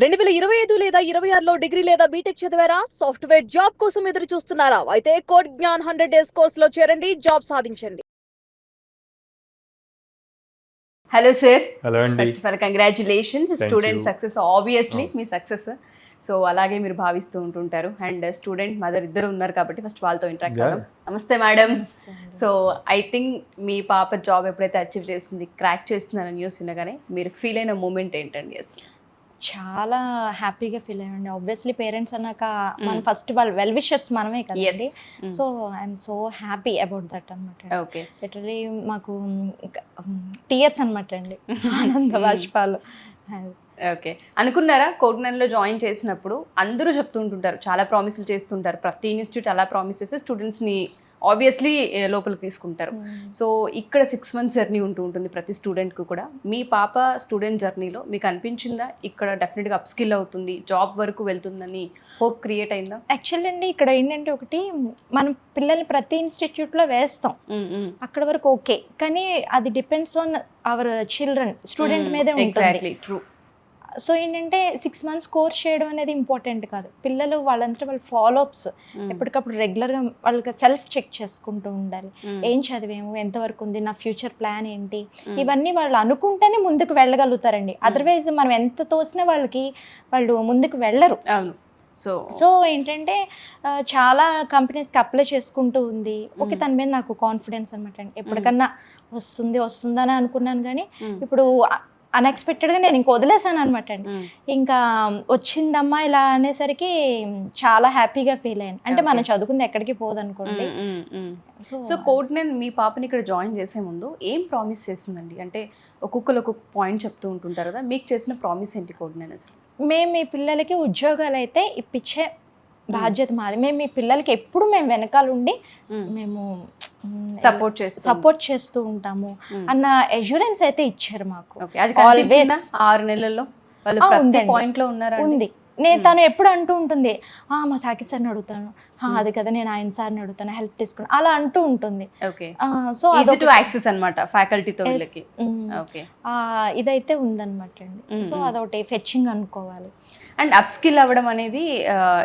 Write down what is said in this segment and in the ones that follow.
2025 లేదా 26లో డిగ్రీ లేదా బీటెక్ చదివారా? సాఫ్ట్‌వేర్ జాబ్ కోసం ఎదురు చూస్తున్నారా? అయితే కోడ్ జ్ఞాన్ 100 డేస్ కోర్సులో చేరండి, జాబ్ సాధించండి. Hello sir. హలో అండి. First of all congratulations. Thank student you. Success obviously మీ సక్సెస్. సో అలాగే మీరు భావిస్తూ ఉంటుంటారు అండ్ స్టూడెంట్ మదర్ ఇద్దరు ఉన్నారు కాబట్టి ఫస్ట్ వాళ్ళతో ఇంటరాక్ట్ అవుదాం. నమస్తే మేడం. సో ఐ థింక్ మీ పాప జాబ్ ఎప్పుడైతే అచీవ్ చేసింది, క్రాక్ చేస్తుందన్న న్యూస్ వినగానే మీరు ఫీల్ అయిన మూమెంట్ ఏంటండి? అసలు చాలా హ్యాపీగా ఫీల్ అయ్యండి. ఆబ్వియస్లీ పేరెంట్స్ అన్నాక మన ఫస్ట్ వాళ్ళు వెల్ విషర్స్ మనమే కదండి. So I'm so happy about that అనమాట. ఓకే, లిటరలీ మాకు టీయర్స్ అనమాట అండి, ఆనంద బాష్పాలు. ఓకే. అనుకున్నారా కోడ్9లో జాయిన్ చేసినప్పుడు? అందరూ చెప్తుంటుంటారు, చాలా ప్రామిసులు చేస్తుంటారు, ప్రతి ఇన్స్టిట్యూట్ అలా ప్రామిస్ చేసి స్టూడెంట్స్ని ఆబ్వియస్లీ లోపలికి తీసుకుంటారు. సో ఇక్కడ 6 months జర్నీ ఉంటుంది ప్రతి స్టూడెంట్కి కూడా. మీ పాప స్టూడెంట్ జర్నీలో మీకు అనిపించిందా ఇక్కడ డెఫినెట్గా అప్ స్కిల్ అవుతుంది, జాబ్ వరకు వెళ్తుందని హోప్ క్రియేట్ అయిందా? యాక్చువల్లీ అండి ఇక్కడ ఏంటంటే ఒకటి, మనం పిల్లల్ని ప్రతి ఇన్స్టిట్యూట్లో వేస్తాం, అక్కడ వరకు ఓకే, కానీ అది depends on our children, student మీదే ఉంటుంది. ట్రూ. సో ఏంటంటే 6 months కోర్స్ చేయడం అనేది ఇంపార్టెంట్ కాదు. పిల్లలు వాళ్ళంతా వాళ్ళు ఫాలోఅప్స్ ఎప్పటికప్పుడు రెగ్యులర్గా వాళ్ళకి సెల్ఫ్ చెక్ చేసుకుంటూ ఉండాలి. ఏం చదివేము, ఎంతవరకు ఉంది, నా ఫ్యూచర్ ప్లాన్ ఏంటి, ఇవన్నీ వాళ్ళు అనుకుంటేనే ముందుకు వెళ్ళగలుగుతారండి. అదర్వైజ్ మనం ఎంత తోసినా వాళ్ళు ముందుకు వెళ్ళరు. అవును. సో ఏంటంటే చాలా కంపెనీస్కి అప్లై చేసుకుంటూ ఉంది. ఓకే, తన మీద నాకు కాన్ఫిడెన్స్ అనమాట అండి. ఎప్పటికన్నా వస్తుందని అనుకున్నాను, కానీ ఇప్పుడు అన్ఎక్స్పెక్టెడ్గా నేను ఇంక వదిలేసాను అనమాట అండి. ఇంకా వచ్చిందమ్మా ఇలా అనేసరికి చాలా హ్యాపీగా ఫీల్ అయ్యాను. అంటే మనం చదువుకుంది ఎక్కడికి పోదనుకోండి. సో కోడ్9 మీ పాపని ఇక్కడ జాయిన్ చేసే ముందు ఏం ప్రామిస్ చేసిందండి? అంటే ఒక్కొక్కరు ఒక్కొక్క పాయింట్ చెప్తూ ఉంటుంటారు కదా, మీకు చేసిన ప్రామిస్ ఏంటి కోడ్9 అసలు? మేము మీ పిల్లలకి ఉద్యోగాలు అయితే ఇప్పించే బాధ్యత మాది. మేము మీ పిల్లలకి ఎప్పుడు మేము వెనకాల ఉండి మేము సపోర్ట్ చేస్తూ ఉంటాము అన్న అష్యూరెన్స్ అయితే ఇచ్చారు మాకు. ఆల్వేస్ 6 నెలల్లో ఉంది. నేను తను ఎప్పుడు అంటూ ఉంటుంది, మా సాకిత్ సార్ని అడుగుతాను, అది కదా నేను ఆయన సార్ని అడుగుతాను, హెల్ప్ తీసుకున్నాను, అలా అంటూ ఉంటుంది. సో యాక్సెస్ అన్నమాట ఫ్యాకల్టీతో. ఇదైతే ఉందన్నమాట అండి. సో అదొకటి ఫెచ్చింగ్ అనుకోవాలి. అండ్ అప్ స్కిల్ అవ్వడం అనేది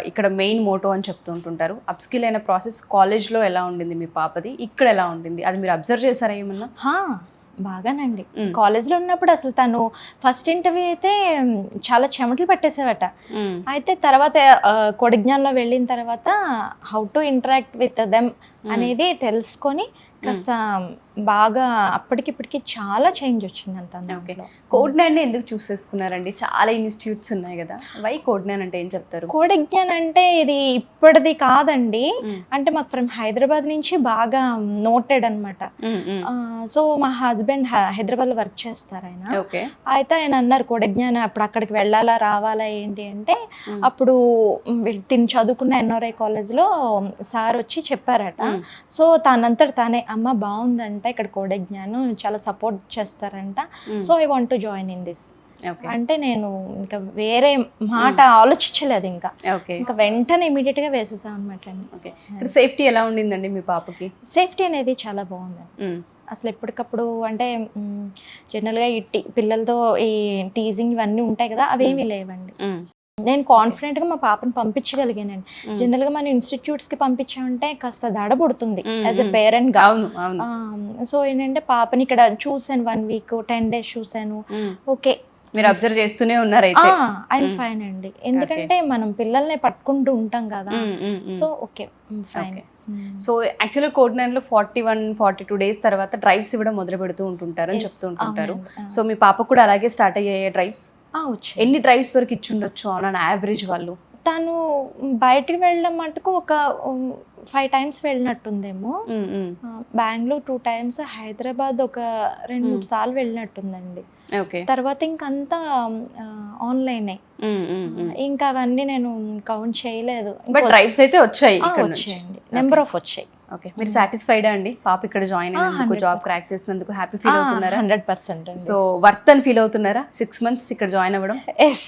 ఇక్కడ మెయిన్ మోటో అని చెప్తుంటుంటారు. అప్ స్కిల్ అయిన ప్రాసెస్ కాలేజ్లో ఎలా ఉండింది మీ పాపది, ఇక్కడ ఎలా ఉండింది, అది మీరు అబ్జర్వ్ చేశారా ఏమన్నా? బాగానండి. కాలేజ్లో ఉన్నప్పుడు అసలు తను ఫస్ట్ ఇంటర్వ్యూ అయితే చాలా చెమటలు పట్టేసేవట. అయితే తర్వాత కొడిజ్ఞాన్లో వెళ్ళిన తర్వాత how to interact with them అనేది తెలుసుకొని కాస్త బాగా అప్పటికిప్పటికి చాలా చేంజ్ వచ్చిందంట. కోడ్9 ఎందుకు చూస్ చేసుకున్నారండి? చాలా ఇన్స్టిట్యూట్స్ ఉన్నాయి కదా, వై కోడ్9 అంటే ఏం చెప్తారు? కోడిజ్ఞాన్ అంటే ఇది ఇప్పటిది కాదండి, అంటే మాకు ఫ్రమ్ హైదరాబాద్ నుంచి బాగా నోటెడ్ అనమాట. సో మా హస్బెండ్ హైదరాబాద్లో వర్క్ చేస్తారు ఆయన. అయితే ఆయన అన్నారు కోడిజ్ఞాన్ అప్పుడు అక్కడికి వెళ్ళాలా రావాలా ఏంటి అంటే, అప్పుడు తిని చదువుకున్న ఎన్ఆర్ఐ కాలేజ్లో సార్ వచ్చి చెప్పారట. సో తనంతట తానే, అమ్మ బాగుందంట ఇక్కడ కోడిజ్ఞాన్, చాలా సపోర్ట్ చేస్తారంట, so I want to join in this అంటే నేను ఇంకా వేరే మాట ఆలోచించలేదు. ఇంకా వెంటనే ఇమీడియట్ గా వేసేసాం అనమాట అండి. సేఫ్టీ ఎలా ఉండిందండి మీ పాపకి? సేఫ్టీ అనేది చాలా బాగుందండి. అసలు ఎప్పటికప్పుడు అంటే జనరల్గా ఈ పిల్లలతో ఈ టీజింగ్ ఇవన్నీ ఉంటాయి కదా, అవేమీ లేవండి. నేను కాన్ఫిడెంట్గా మా పాపను పంపించగలిగానండి. జనరల్గా మన ఇన్స్టిట్యూట్స్కి పంపించామంటే కాస్త దడ పుడుతుంది యాజ్ ఎ పేరెంట్గా. సో ఏంటంటే పాపని ఇక్కడ చూసాను, 1 week 10 days చూసాను. ఓకే, మీరు అబ్జర్వ్ చేస్తూనే ఉన్నారు? ఐఎమ్ ఫైన్ అండి, ఎందుకంటే మనం పిల్లల్ని పట్టుకుంటూ ఉంటాం కదా. So okay, fine. సో యాక్చువల్గా కోడ్9లో 41-42 days తర్వాత డ్రైవ్స్ ఇవ్వడం మొదలు పెడుతూ ఉంటుంటారు అని చెప్తూ ఉంటుంటారు. సో మీ పాపకు కూడా అలాగే స్టార్ట్ అయ్యాయి డ్రైవ్స్? ఎన్ని డ్రైవ్స్ వరకు ఇచ్చుండొచ్చు ఆన్ యావరేజ్ వాళ్ళు? తను బయటికి వెళ్ళడం మటుకు ఒక 5 times వెళ్ళినట్టుందేమో. బెంగళూరు 2 times, హైదరాబాద్ ఒక 2-3 సార్లు వెళ్ళినట్టుందండి. తర్వాత ఇంకంతా ఆన్లైనే. ఇంకా అవన్నీ నేను కౌంట్ చేయలేదు. డ్రైవ్స్ అయితే వచ్చాయండి, నెంబర్ ఆఫ్ వచ్చాయి. ఓకే, మీరు సాటిస్ఫైడా అండి పాప ఇక్కడ జాయిన్ అయినందుకు, జాబ్ క్రాక్ చేసినందుకు హ్యాపీ ఫీల్ అవుతున్నారా? 100%. సో వర్త్ అని ఫీల్ అవుతున్నారా 6 months ఇక్కడ జాయిన్ అవ్వడం? ఎస్.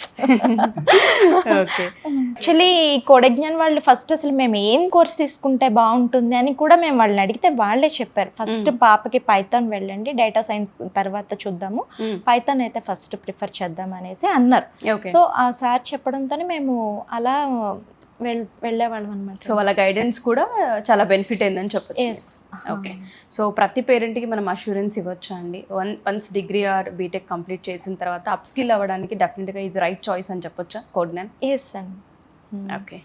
ఓకే, యాక్చువల్లీ ఈ కోడజ్ఞాన్ వాళ్ళు ఫస్ట్ అసలు మేము ఏం కోర్స్ తీసుకుంటే బాగుంటుంది అని కూడా మేము వాళ్ళని అడిగితే వాళ్ళే చెప్పారు, ఫస్ట్ పాపకి పైథాన్ వెళ్ళండి, డేటా సైన్స్ తర్వాత చూద్దాము, పైథాన్ అయితే ఫస్ట్ ప్రిఫర్ చేద్దాం అనేసి అన్నారు. సో ఆ సార్ చెప్పడంతోనే మేము అలా వెళ్ళేవాళ్ళం అనమాట. సో వాళ్ళ గైడెన్స్ కూడా చాలా బెనిఫిట్ అయిందని చెప్పచ్చు. ఓకే, సో ప్రతి పేరెంట్కి మనం అష్యూరెన్స్ ఇవ్వచ్చా అండి? Once degree or BTech complete చేసిన తర్వాత అప్ స్కిల్ అవ్వడానికి డెఫినెట్గా ఇది రైట్ చాయిస్ అని చెప్పొచ్చా కోడ్జ్ఞాన్? ఎస్ అండి. ఓకే,